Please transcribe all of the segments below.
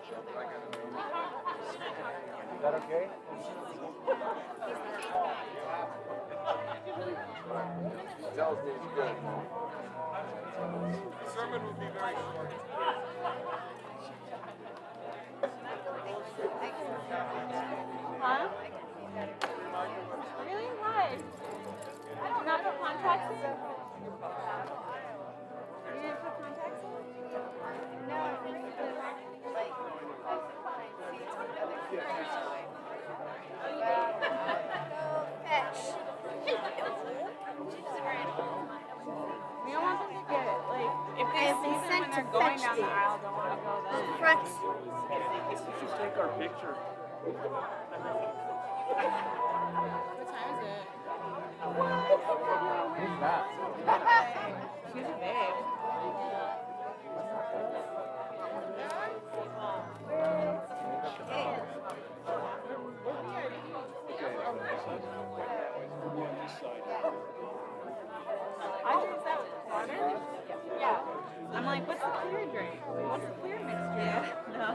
Is that okay? Tells me it's good. The sermon will be very short. Huh? Really? Why? I don't not put contacts in? You didn't put contacts in? No, like fetch. We don't want them to get it. Like, if they see them when they're going down the aisle, don't want to go there. Front. We should take our picture. What time is it? Who's that? She's a babe. I drink that with water? Yeah. I'm like, what's the clear drink? What's the clear mixture? Yeah. No.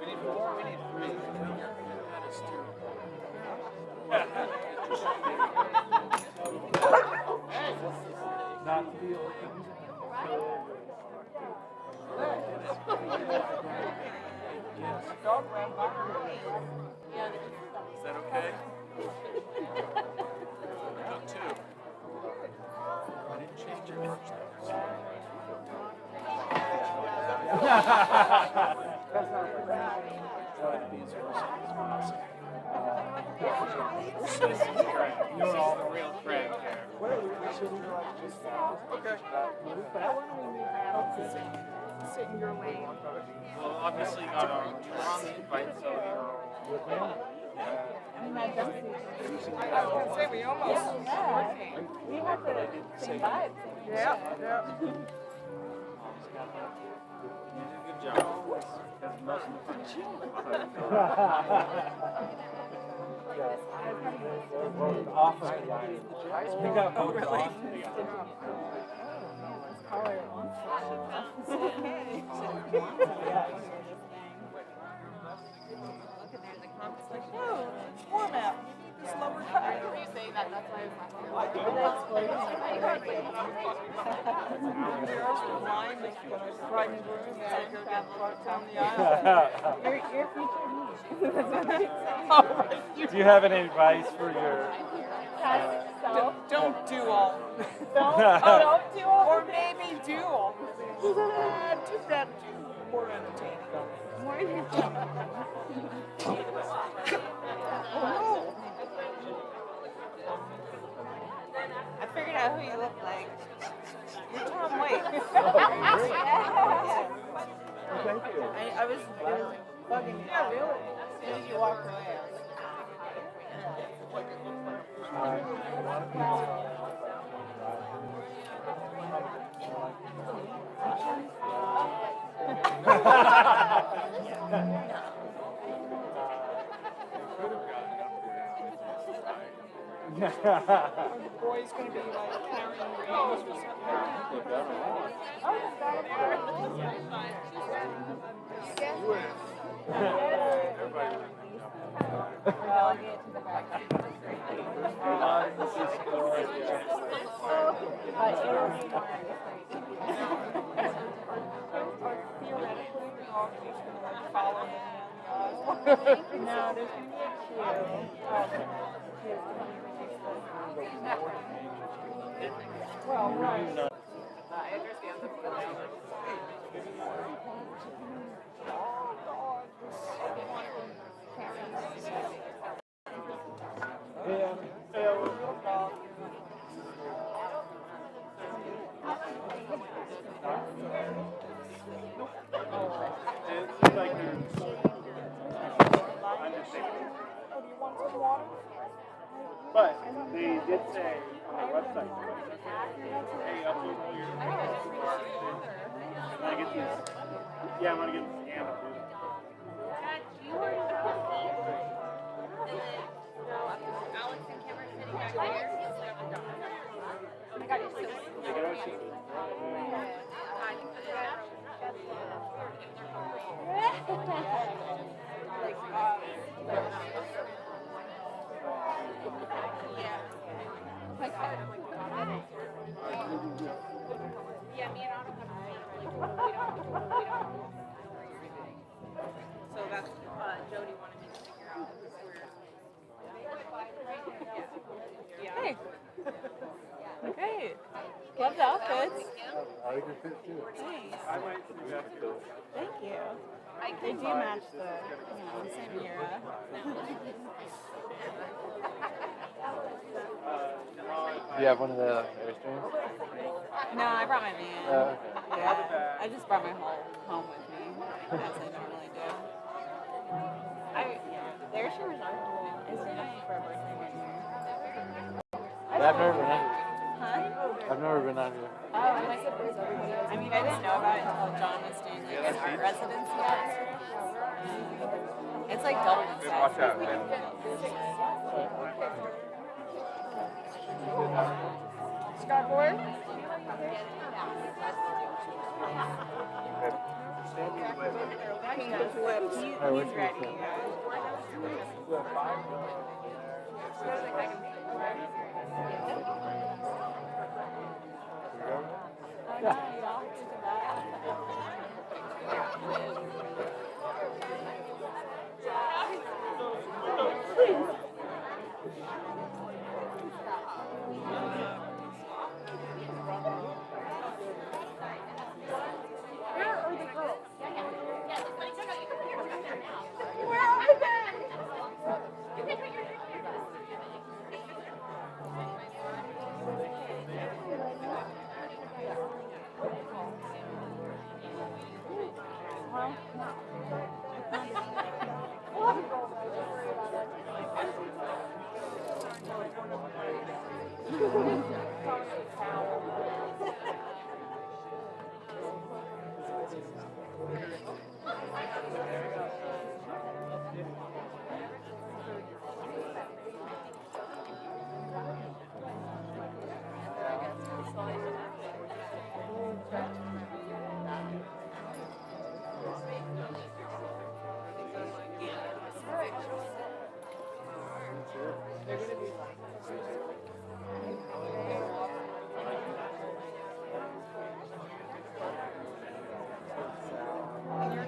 We need four, we need three. That is two. Not to be open. Is that okay? Go two. I didn't change it much there. Try to be as personal as possible. You're all the real Craig here. Okay. Sit in your lane. Well, obviously you got our wrong invite, so I mean, that doesn't. I was going to say, we almost. We have the same vibes. Yeah. you did a good job. That's most of the fun shit. Off of the iron. We got both off. Format. Just lower cut. You say that, that's why I was Line is bride and groom. They go down the aisle. Your future me. Oh, right. Do you have any advice for your... Don't do all. Don't do all. Or maybe do all. Do that more entertaining. More entertaining. I figured out who you look like. You're Tom Waits. Thank you. I was bugging you. Yeah, really? As soon as you walked away, I was Are the boys going to be like carrying reins or something? No, there's going to be a queue. Well, right. I understand the But they did say on their website, hey, upload all your. I want to get these. Yeah, I want to get the scan of it. Alex and Kim are sitting back there. I got you. Yeah, me and Otto have a plan. We don't. So that's Jody wanted me to figure out where. Hey. Great. Love the outfits. I like your fit too. Thanks. I might suggest you. Thank you. They do match the, same era. Do you have one of the Airstreams? No, I brought my van. Okay. Yeah, I just brought my whole home with me, as I normally do. The Airstreamers are cool. I stayed up for a birthday one year. I've never been out here. Huh? I've never been out here. Oh, I mean, I didn't know about it until John was doing like an art residency at it. It's like double in size. Watch out, man. Skateboard? He's ready,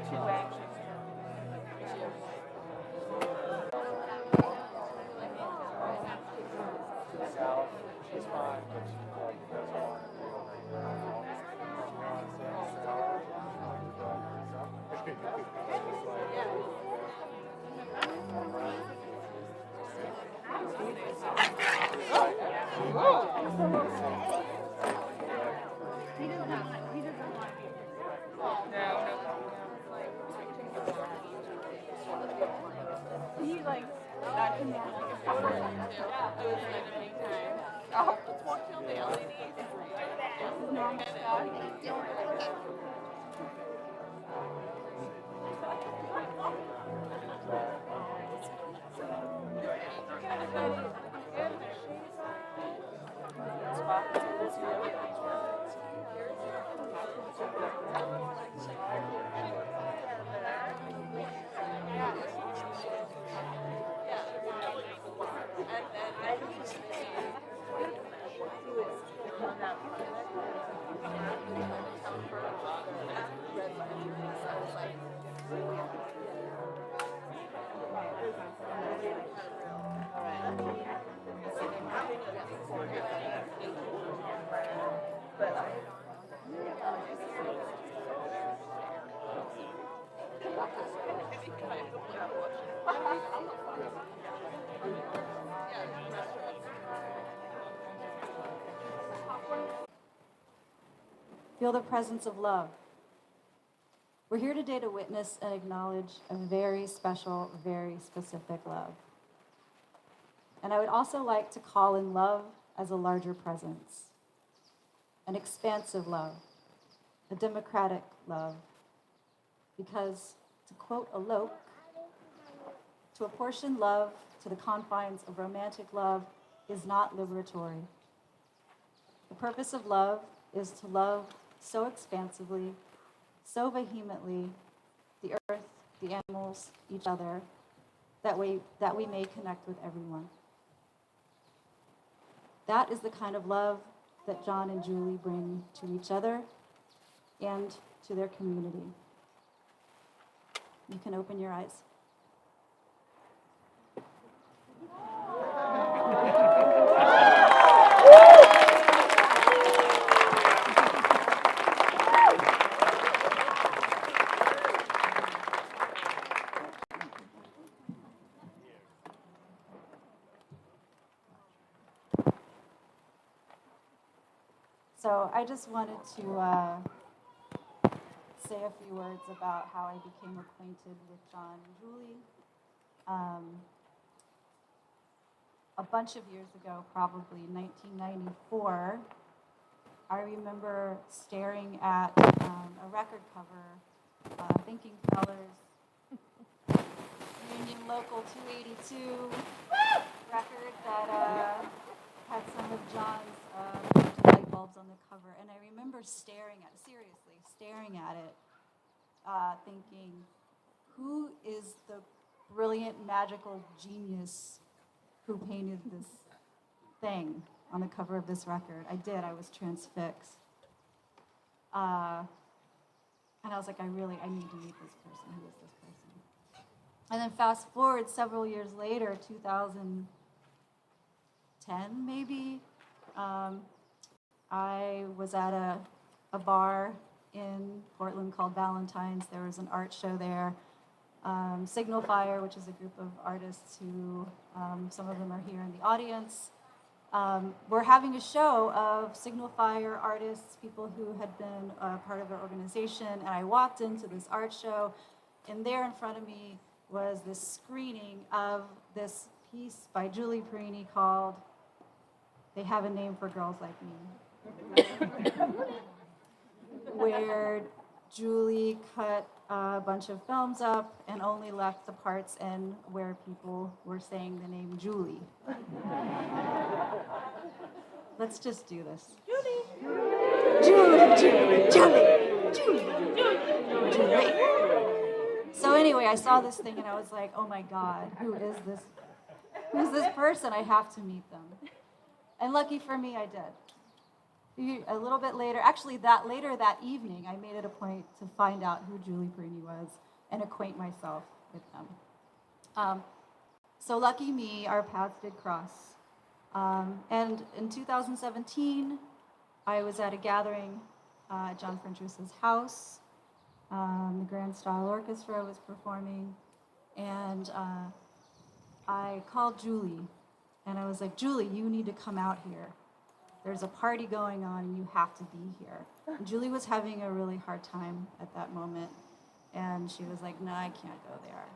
you She's fine, but she doesn't want He like that can be like a photo. It was like a big time. Oh, let's walk down the LED. Feel the presence of love. We're here today to witness and acknowledge a very special, very specific love. And I would also like to call in love as a larger presence, an expansive love, a democratic love. Because, to quote a Locke, to apportion love to the confines of romantic love is not liberatory. The purpose of love is to love so expansively, so vehemently, the earth, the animals, each other, that we may connect with everyone. That is the kind of love that John and Julie bring to each other and to their community. You can open your eyes. So I just wanted to say a few words about how I became acquainted with John and Julie. A bunch of years ago, probably 1994, I remember staring at a record cover, Thinking Fellers, Union Local 282 record that had some of John's light bulbs on the cover. And I remember staring at it, thinking, who is the brilliant, magical genius who painted this thing on the cover of this record? I did. I was transfixed. And I was like, I need to meet this person. Who is this person? And then fast forward several years later, 2010 maybe, I was at a bar in Portland called Valentine's. There was an art show there. Signal Fire, which is a group of artists who, some of them are here in the audience, we're having a show of Signal Fire artists, people who had been part of our organization, and I walked into this art show, and there in front of me was this screening of this piece by Julie Perini called They Have a Name for Girls Like Me, where Julie cut a bunch of films up and only left the parts in where people were saying the name Julie. Let's just do this. Julie. So anyway, I saw this thing and I was like, oh my God, who is this? Who's this person? I have to meet them. And lucky for me, I did. A little bit later, actually later that evening, I made it a point to find out who Julie Perini was and acquaint myself with them. So lucky me, our paths did cross. And in 2017, I was at a gathering at John Frentrus's house. The Grand Style Orchestra was performing, and I called Julie, and I was like, Julie, you need to come out here. There's a party going on, and you have to be here. And Julie was having a really hard time at that moment, and she was like, no, I can't go there.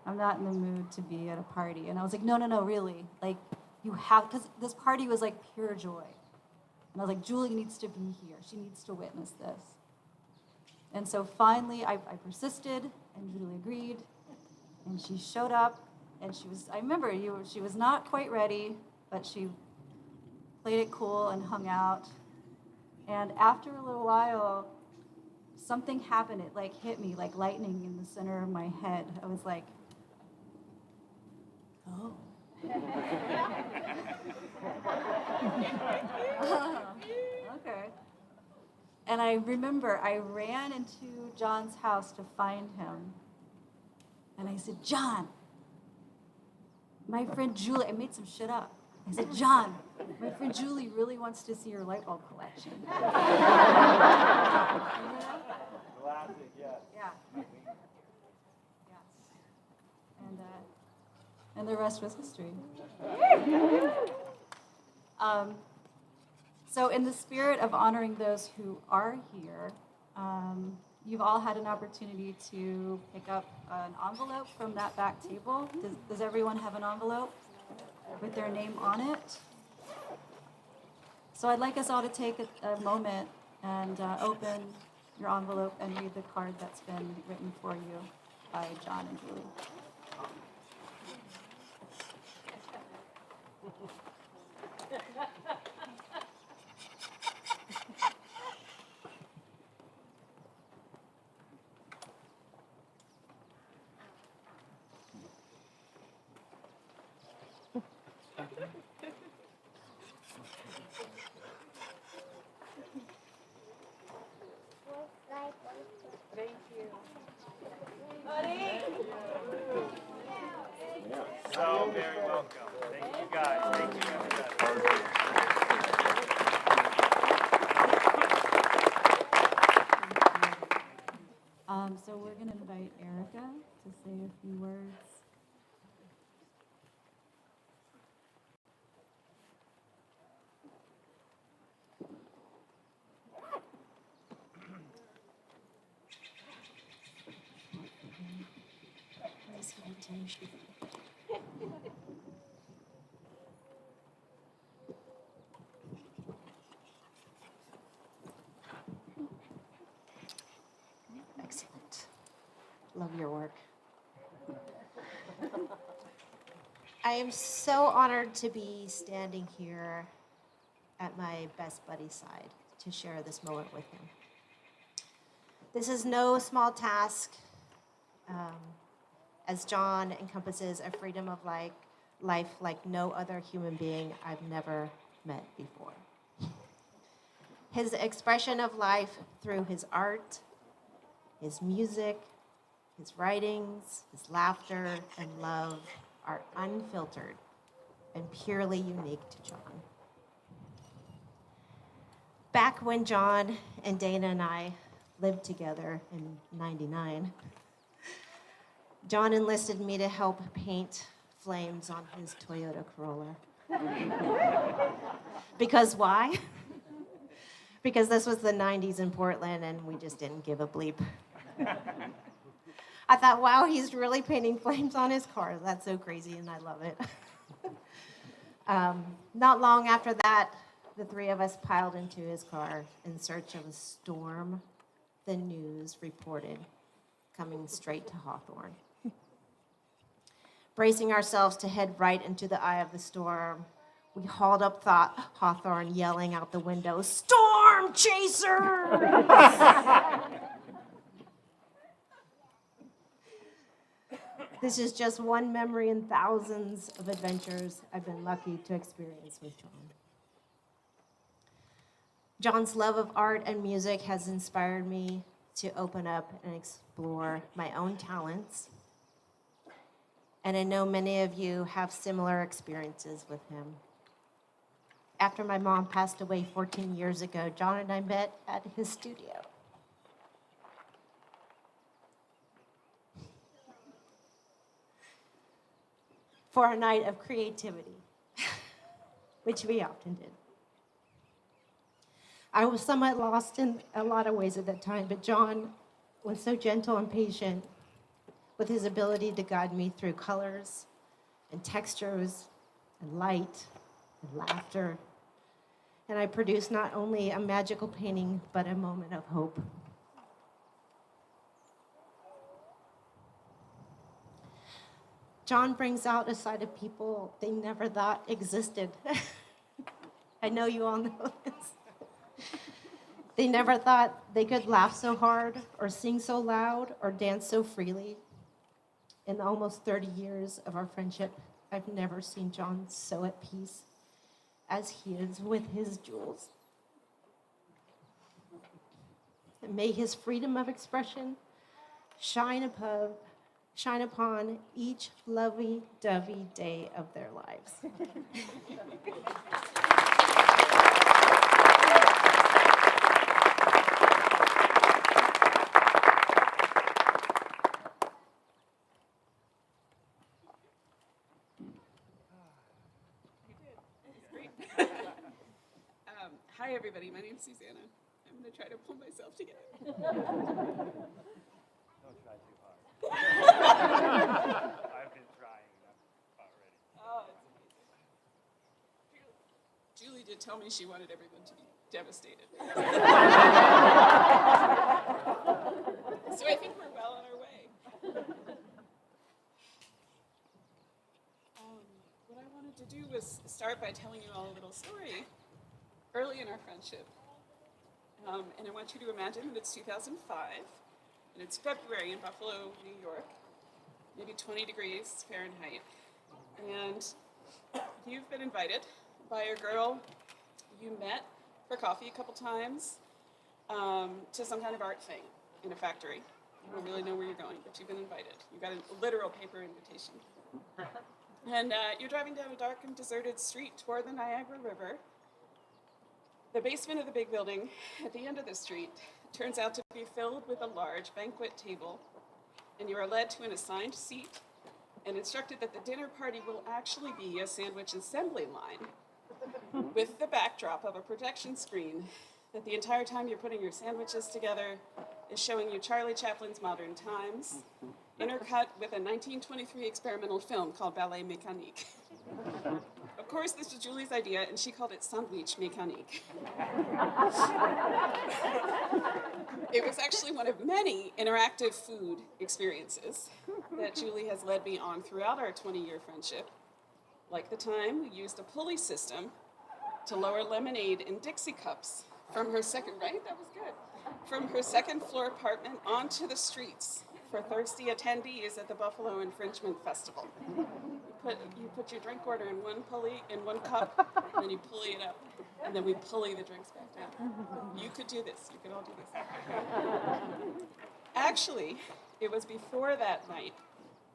I'm not in the mood to be at a party. And I was like, no, really. Like, you have, because this party was like pure joy. And I was like, Julie needs to be here. She needs to witness this. And so finally, I persisted, and Julie agreed, and she showed up, and I remember she was not quite ready, but she played it cool and hung out. And after a little while, something happened. It like hit me like lightning in the center of my head. I was like, oh. Okay. And I remember I ran into John's house to find him. And I said, John, my friend Julie, I made some shit up. I said, John, my friend Julie really wants to see your light bulb collection. Classic, yes. Yeah. And the rest was history. So in the spirit of honoring those who are here, you've all had an opportunity to pick up an envelope from that back table. Does everyone have an envelope with their name on it? So I'd like us all to take a moment and open your envelope and read the card that's been written for you by John and Julie. So we're going to invite Erica to say a few words. Excellent. Love your work. I am so honored to be standing here at my best buddy's side to share this moment with him. This is no small task, as John encompasses a freedom of life like no other human being I've never met before. His expression of life through his art, his music, his writings, his laughter, and love are unfiltered and purely unique to John. Back when John and Dana and I lived together in '99, John enlisted me to help paint flames on his Toyota Corolla. Because why? Because this was the '90s in Portland and we just didn't give a bleep. I thought, wow, he's really painting flames on his car. That's so crazy and I love it. Not long after that, the three of us piled into his car in search of a storm the news reported coming straight to Hawthorne. Bracing ourselves to head right into the eye of the storm, we hauled up Hawthorne, yelling out the window, "Storm chasers!" This is just one memory in thousands of adventures I've been lucky to experience with John. John's love of art and music has inspired me to open up and explore my own talents. And I know many of you have similar experiences with him. After my mom passed away 14 years ago, John and I met at his studio. For a night of creativity, which we often did. I was somewhat lost in a lot of ways at that time, but John was so gentle and patient with his ability to guide me through colors and textures and light and laughter. And I produced not only a magical painting, but a moment of hope. John brings out a side of people they never thought existed. I know you all know this. They never thought they could laugh so hard or sing so loud or dance so freely. In the almost 30 years of our friendship, I've never seen John so at peace as he is with his jewels. And may his freedom of expression shine upon each lovey-dovey day of their lives. Hi, everybody. My name's Susanna. I'm going to try to pull myself together. Don't try too hard. I've been trying already. Oh, it's amazing. Julie did tell me she wanted everyone to be devastated. So I think we're well on our way. What I wanted to do was start by telling you all a little story early in our friendship. And I want you to imagine that it's 2005, and it's February in Buffalo, New York, maybe 20 degrees Fahrenheit. And you've been invited by a girl you met for coffee a couple times to some kind of art thing in a factory. You don't really know where you're going, but you've been invited. You got a literal paper invitation. And you're driving down a dark and deserted street toward the Niagara River The basement of the big building at the end of the street turns out to be filled with a large banquet table, and you are led to an assigned seat and instructed that the dinner party will actually be a sandwich assembly line with the backdrop of a projection screen that the entire time you're putting your sandwiches together is showing you Charlie Chaplin's Modern Times, intercut with a 1923 experimental film called Ballet Mécanique. Of course, this was Julie's idea, and she called it Sandwich Mécanique. It was actually one of many interactive food experiences that Julie has led me on throughout our 20-year friendship. Like the time we used a pulley system to lower lemonade in Dixie cups from her second floor apartment onto the streets for thirsty attendees at the Buffalo Infringement Festival. You put your drink order in one cup, and then you pulley it up, and then we pulley the drinks back down. You could do this. You could all do this. Actually, it was before that night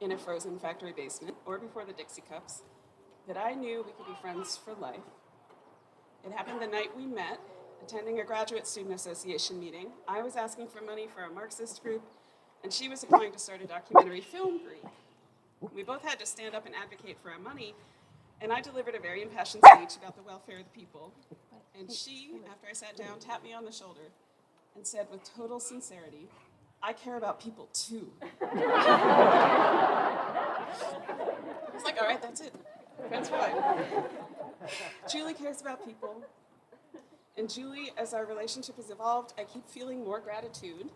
in a frozen factory basement, or before the Dixie cups, that I knew we could be friends for life. It happened the night we met, attending a graduate student association meeting. I was asking for money for a Marxist group, and she was applying to start a documentary film group. We both had to stand up and advocate for our money, and I delivered a very impassioned speech about the welfare of the people. And she, after I sat down, tapped me on the shoulder and said with total sincerity, "I care about people too." I was like, all right, that's it. Friends for life. Julie cares about people. And Julie, as our relationship has evolved, I keep feeling more gratitude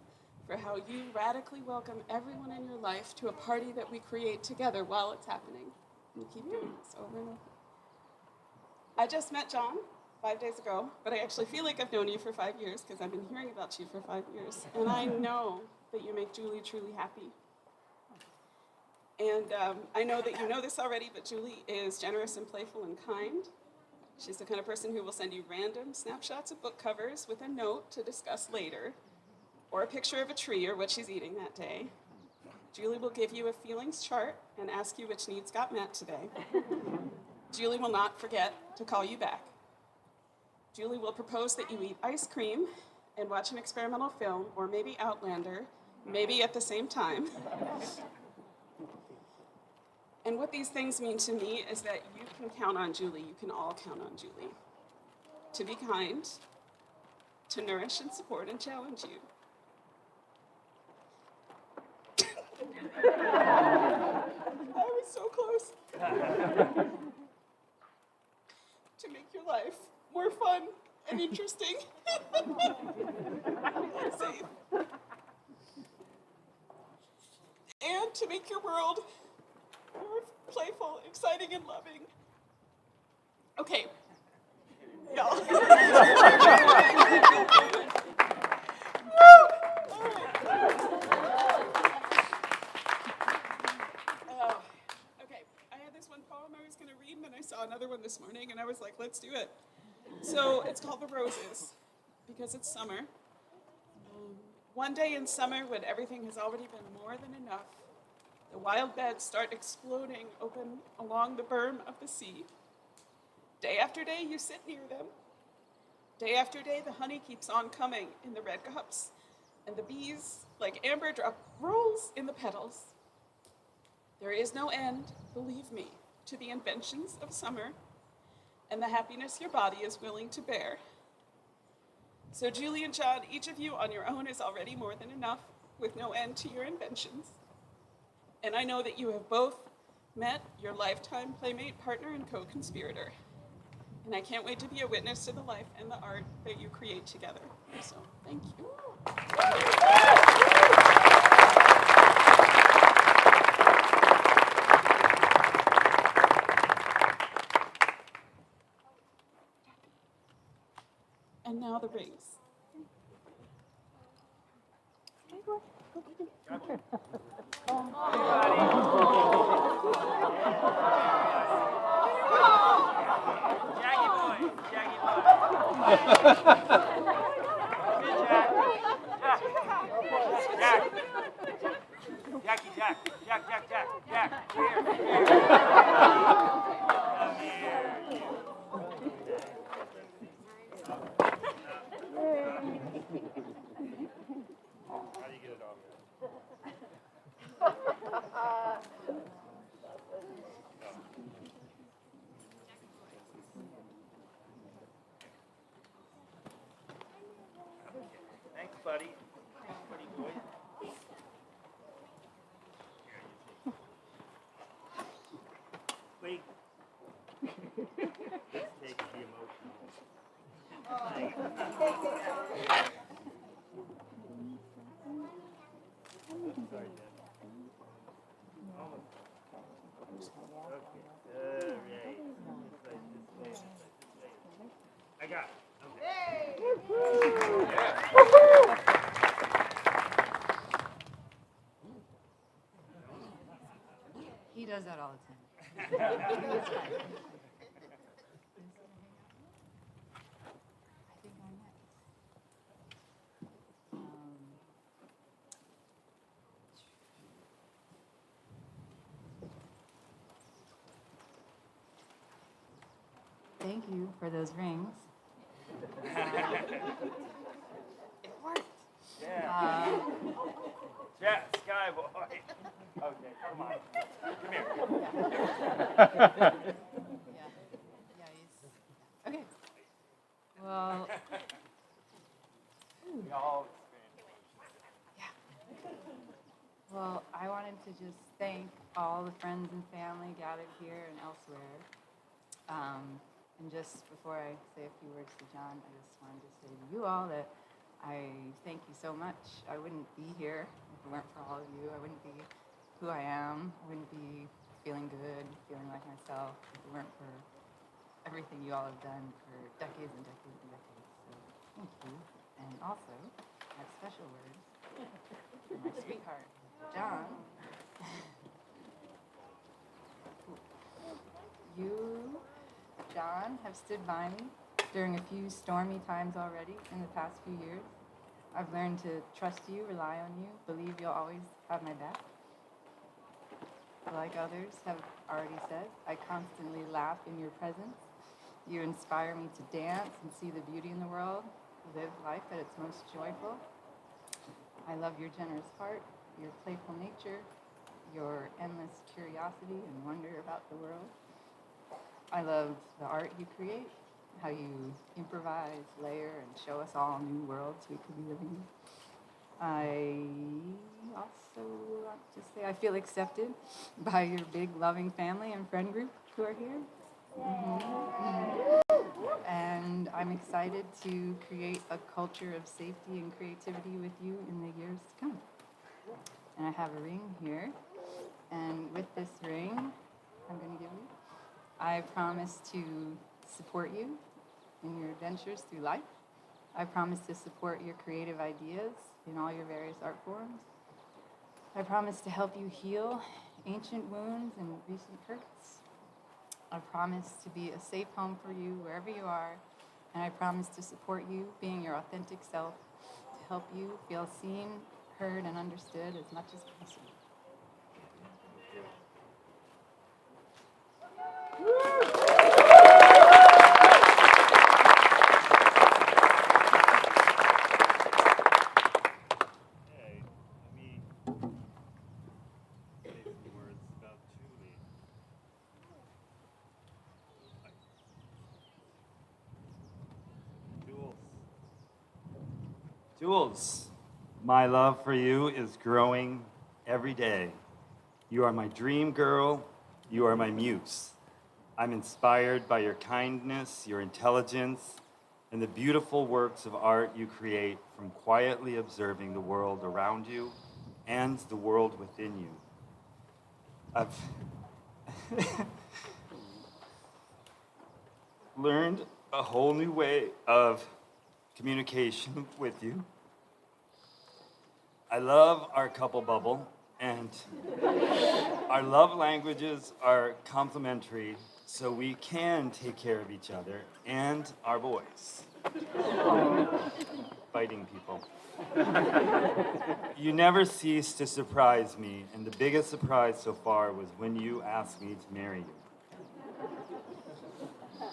for how you radically welcome everyone in your life to a party that we create together while it's happening. And we keep doing this over and over. I just met John 5 days ago, but I actually feel like I've known you for 5 years because I've been hearing about you for 5 years. And I know that you make Julie truly happy. And I know that you know this already, but Julie is generous and playful and kind. She's the kind of person who will send you random snapshots of book covers with a note to discuss later, or a picture of a tree or what she's eating that day. Julie will give you a feelings chart and ask you which needs got met today. Julie will not forget to call you back. Julie will propose that you eat ice cream and watch an experimental film, or maybe Outlander, maybe at the same time. And what these things mean to me is that you can count on Julie, you can all count on Julie, to be kind, to nourish and support and challenge you. I was so close. To make your life more fun and interesting. And safe. And to make your world more playful, exciting, and loving. Okay. Y'all. All right. Okay, I had this one poem I was going to read, and then I saw another one this morning, and I was like, let's do it. So it's called The Roses, because it's summer. One day in summer, when everything has already been more than enough, the wild beds start exploding open along the berm of the sea. Day after day, you sit near them. Day after day, the honey keeps on coming in the red cups, and the bees, like amber, drop rolls in the petals. There is no end, believe me, to the inventions of summer and the happiness your body is willing to bear. So Julie and John, each of you on your own is already more than enough, with no end to your inventions. And I know that you have both met your lifetime playmate, partner, and co-conspirator. And I can't wait to be a witness to the life and the art that you create together. So, thank you. And now the rings. Jack. Here. buddy. Buddy boy. Wait. This takes the emotional. Sorry, Dad. Almost. Okay. Alright. I got it. He does that all the time. Thank you for those rings. It worked. Yeah. Yeah, Sky Boy. Okay, come on. Come here. Yeah, he's okay. Well, We all well, I wanted to just thank all the friends and family gathered here and elsewhere. And just before I say a few words to John, I just wanted to say to you all that I thank you so much. I wouldn't be here if it weren't for all of you. I wouldn't be who I am. I wouldn't be feeling good, feeling like myself if it weren't for everything you all have done for decades and decades and decades. So thank you. And also, my special words for my sweetheart, John. You, John, have stood by me during a few stormy times already in the past few years. I've learned to trust you, rely on you, believe you'll always have my back. Like others have already said, I constantly laugh in your presence. You inspire me to dance and see the beauty in the world, live life at its most joyful. I love your generous heart, your playful nature, your endless curiosity and wonder about the world. I love the art you create, how you improvise, layer, and show us all new worlds we could be living in. I also want to say I feel accepted by your big, loving family and friend group who are here. And I'm excited to create a culture of safety and creativity with you in the years to come. And I have a ring here. And with this ring, I'm going to give you, I promise to support you in your adventures through life. I promise to support your creative ideas in all your various art forms. I promise to help you heal ancient wounds and recent hurts. I promise to be a safe home for you wherever you are, and I promise to support you being your authentic self, to help you feel seen, heard, and understood as much as possible. Hey, let me say some words about Julie. Jules, my love for you is growing every day. You are my dream girl. You are my muse. I'm inspired by your kindness, your intelligence, and the beautiful works of art you create from quietly observing the world around you and the world within you. I've learned a whole new way of communication with you. I love our couple bubble, and our love languages are complementary, so we can take care of each other and our boys. Fighting people. You never cease to surprise me, and the biggest surprise so far was when you asked me to marry you.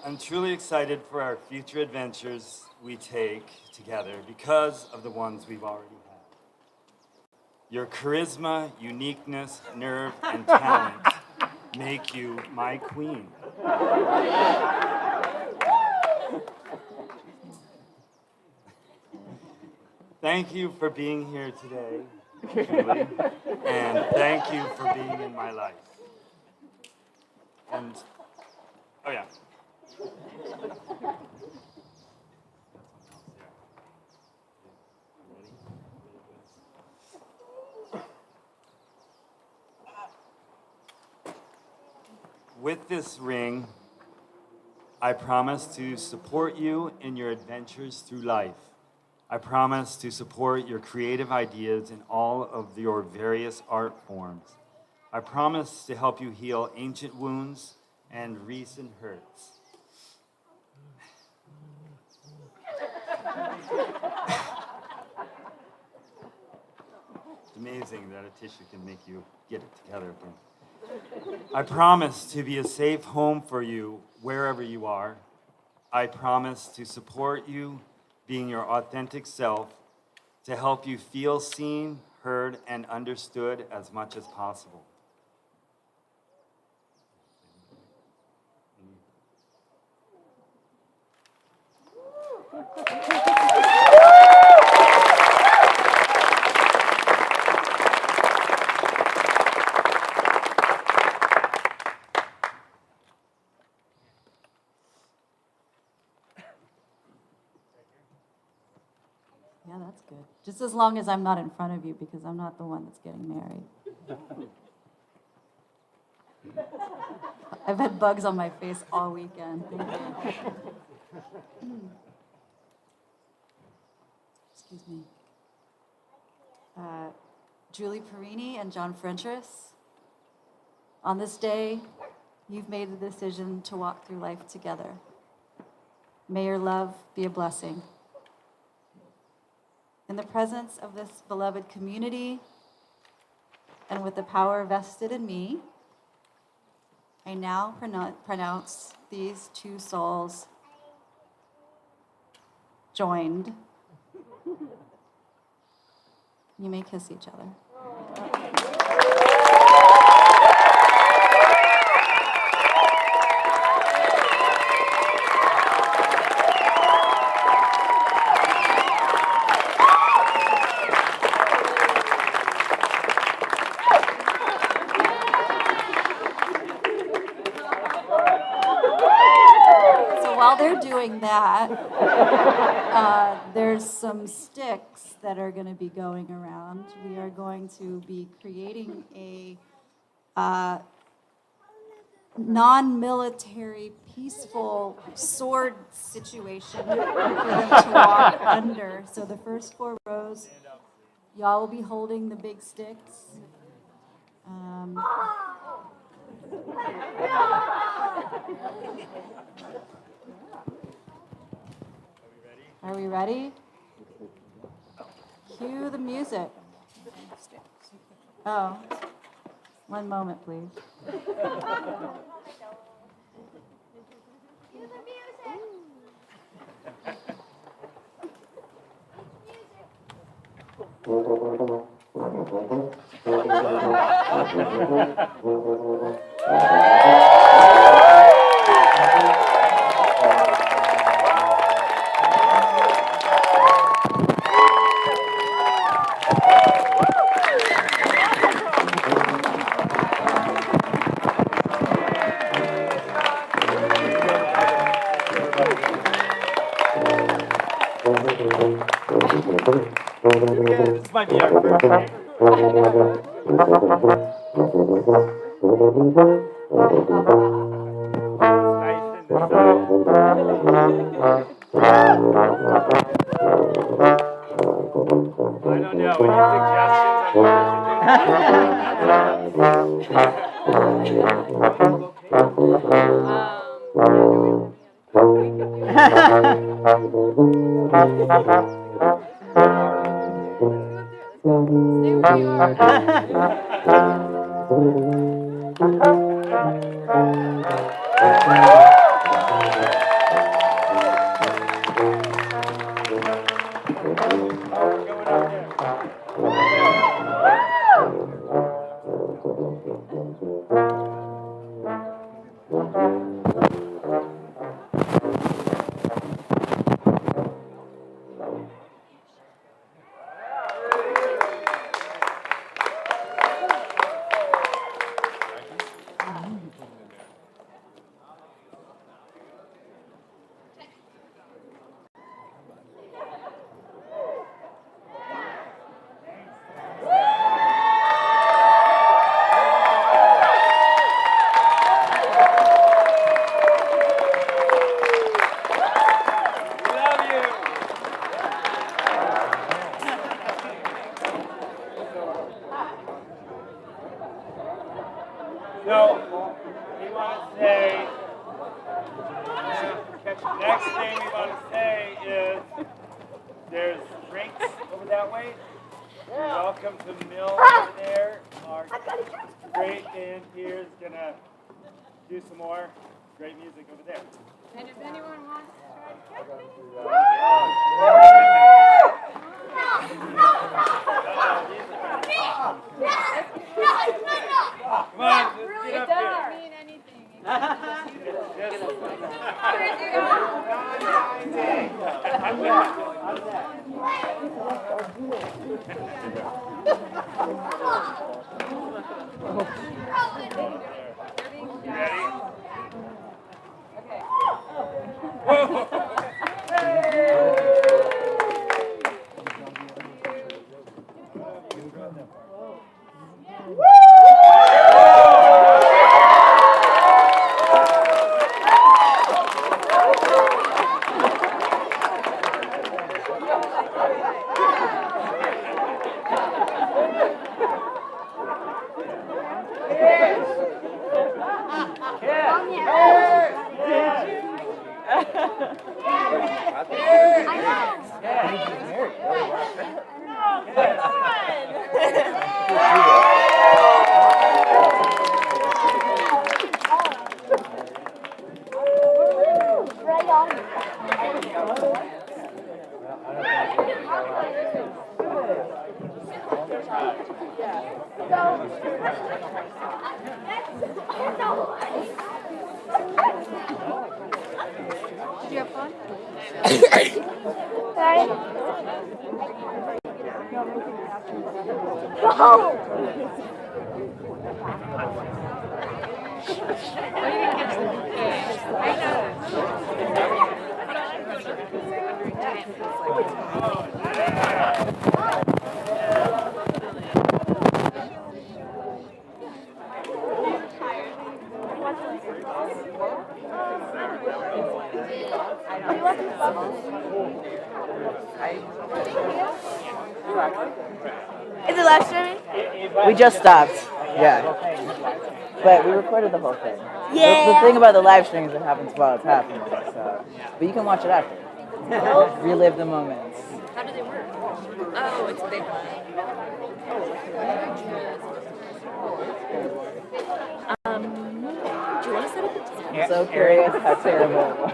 I'm truly excited for our future adventures we take together because of the ones we've already had. Your charisma, uniqueness, nerve, and talent make you my queen. Thank you for being here today, Julie, and thank you for being in my life. And, oh yeah. With this ring, I promise to support you in your adventures through life. I promise to support your creative ideas in all of your various art forms. I promise to help you heal ancient wounds and recent hurts. It's amazing that a tissue can make you get it together again. I promise to be a safe home for you wherever you are. I promise to support you being your authentic self, to help you feel seen, heard, and understood as much as possible. Yeah, that's good. Just as long as I'm not in front of you, because I'm not the one that's getting married. I've had bugs on my face all weekend. Thank you. Excuse me. Julie Perini and John Frentress, on this day, you've made the decision to walk through life together. May your love be a blessing. In the presence of this beloved community and with the power vested in me, I now pronounce these two souls joined. You may kiss each other. While they're doing that, there's some sticks that are going to be going around. We are going to be creating a non-military, peaceful sword situation for them to walk under. So the first 4 rows, y'all will be holding the big sticks. Are we ready? Cue the music. Oh, one moment, please. This might be our first day. I don't know. Any suggestions on Welcome to Mill over there. Our great band here is gonna do some more great music over there. And if anyone wants to try to catch me, Come on, just get up here. mean anything. Did you have fun? Is it live streaming? We just stopped. Yeah. But we recorded the whole thing. Yeah. The thing about the live stream is it happens while it's happening. So. But you can watch it after. Relive the moments. How do they work? Oh, it's big. Do you want to set up I'm so curious how terrible it was.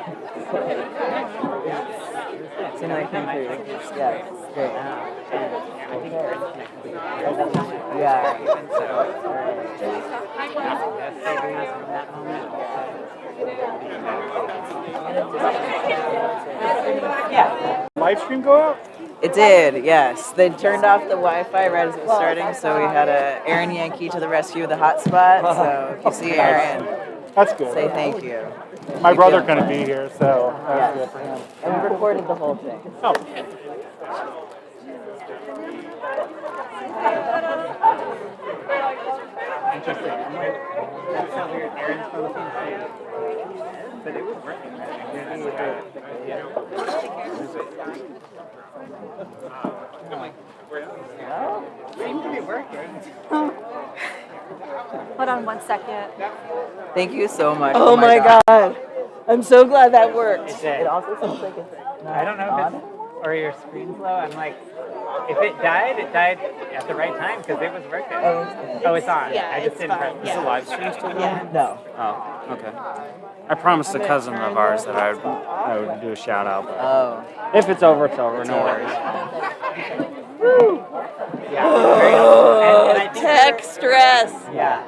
So now I came through. Yeah, it's great. Yeah. Yeah. Live stream go out? It did, yes. They turned off the Wi-Fi right as it was starting, so we had a Aaron Yankee to the rescue with the hotspot. So if you see Aaron, that's good. Say thank you. My brother couldn't be here, so that's good for him. And we recorded the whole thing. Oh. Interesting. That's so weird. Aaron's from the same state. But it was working. I'm like, seems to be working. Hold on 1 second. Thank you so much. Oh my God. I'm so glad that worked. It also seems like it's I don't know if it's or your screen's low. I'm like, if it died at the right time because it was working. Oh, it's on. Yeah, I just it's didn't press. fine. Is Yeah. the live stream still going? Yeah. No. Oh, okay. I promised a cousin of ours that I would do a shout out. But Oh. if it's over, it's over. No worries. Yeah. And I think Tech stress. yeah.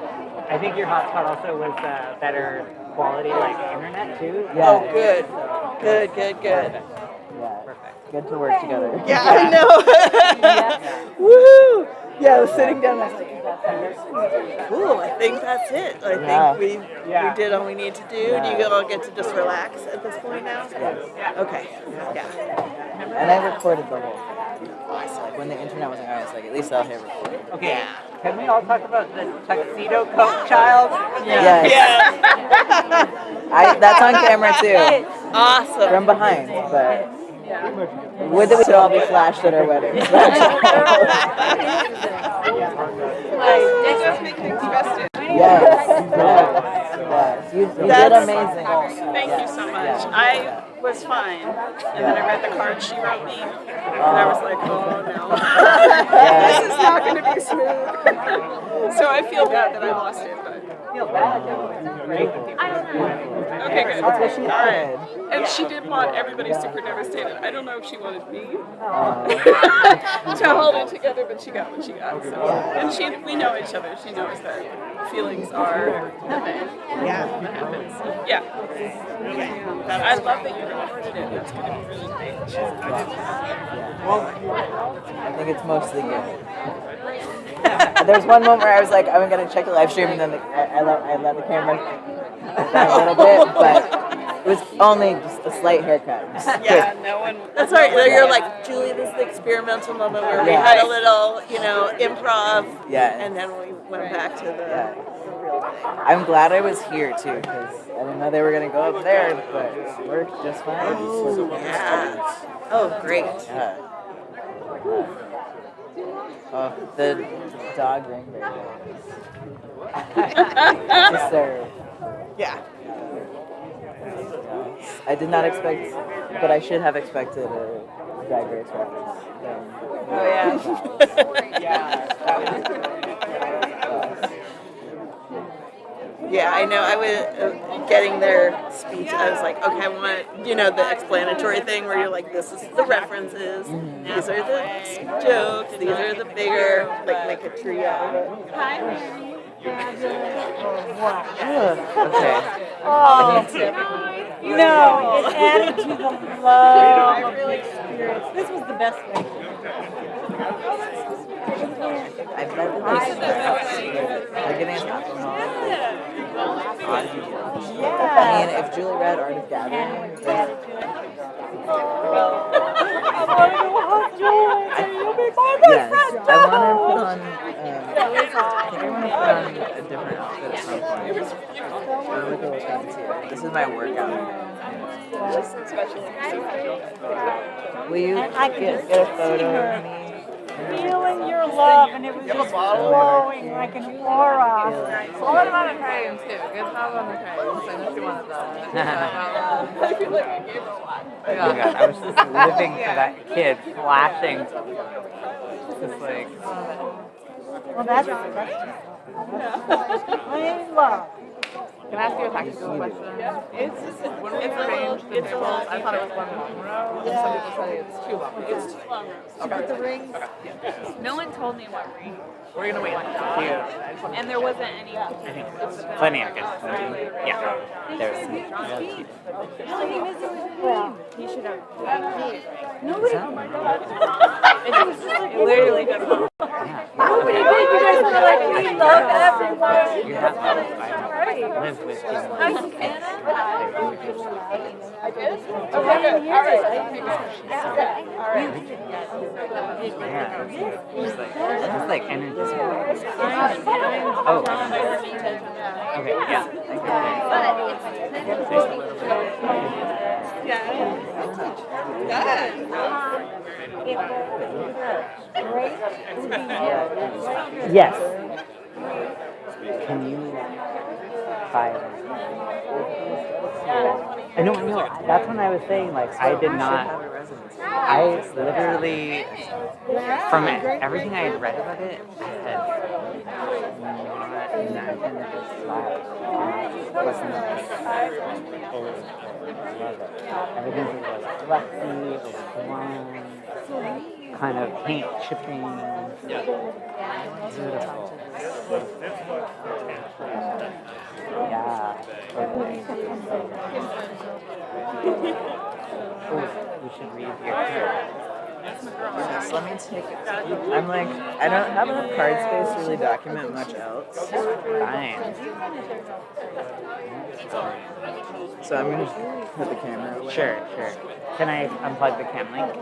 I think your hotspot also was better quality, like internet too. Yeah. Oh, good. Good, good, good. Yeah. Perfect. Good to work together. Yeah, I know. Woohoo! Yeah, I was sitting down and I was like, cool, I think that's it. I Yeah. think we did all we need to do. Do you all get to just relax at this point now? Okay. Yeah. And I recorded the whole thing. Like when the internet wasn't on, it's like at least I'll hit record. Okay. Can we all talk about the tuxedo coat child? Yes. That's on camera too. Awesome. From behind, but would that we should all be flashed at our weddings. Let's make things festive. Yes. You did amazing. Thank you so much. Yeah. I was fine. And then I read the card she wrote me, and I was like, oh no, this is not going to be smooth. So I feel bad that I lost it, but. Feel bad. Great with you. Okay, good. That's what she said. And she did want everybody super devastated. I don't know if she wanted me to hold it together, but she got what she got. So. And we know each other. She knows that feelings are the thing. Yeah. That happens. Yeah. I love that you recorded it. That's going to be really great. I think it's mostly good. There's one moment where I was like, I'm gonna check the live stream, and then I let the camera down a little bit, but it was only just a slight haircut. Yeah, no one. That's all right. You're like, Julie, this is the experimental moment where we had a little, improv. Yeah. And then we went back to the real thing. I'm glad I was here too, because I didn't know they were gonna go up there, but it worked just fine. Oh, yeah. Oh, great. Yeah. Oh, the dog ring bearer. To serve. Yeah. I did not expect, but I should have expected a Drag Race reference. Oh, yeah. Yeah, I know. I was getting their speech. I was like, okay, I want, the explanatory thing where you're like, this is the references, these are the jokes, these are the bigger, like, make a trio of it. Okay. Oh, no, it added to the love of the experience. This was the best way. I bet that they're getting an alcohol. I mean, if Julie read Art of Gathering, yes, I want to put on. I think I want to put on a different outfit at some point. Look at what's fancy. This is my workout. Will you get a photo of me? Feeling your love, and it was just flowing like an aura. What about the crayons too? Good job on the crayons. I know she wanted that. I feel like I gave her a lot. Oh my God, I was just living for that kid flashing. Just like. Well, that's I love. Can I ask you a technical question? It's when we arranged the tables, I thought it was 1 long row, and some people said it's 2 long rows. It's 2 long rows. Okay. The rings. No one told me what ring. We're gonna wait. And there wasn't any. I think plenty of good. Yeah. There's. Well, you should have. Nobody. Oh my God. It was just like literally just. Yeah. Nobody did. You guys were like, we love everyone. You have to live with you. I did. Okay, good. All right. Yeah. Just like energy. Oh. Okay. Yeah. Yes. Can you fire? I know. That's when I was saying, like, I did not. I literally, from everything I had read about it, I had not imagined this style. Everything was like fluffy, overblown, kind of paint chipping. Beautiful. Yeah. Oh, we should read your card. Yes, let me take it. I'm like, I don't have enough card space to really document much else. Fine. So I'm gonna put the camera away. Sure. Can I unplug the cam link?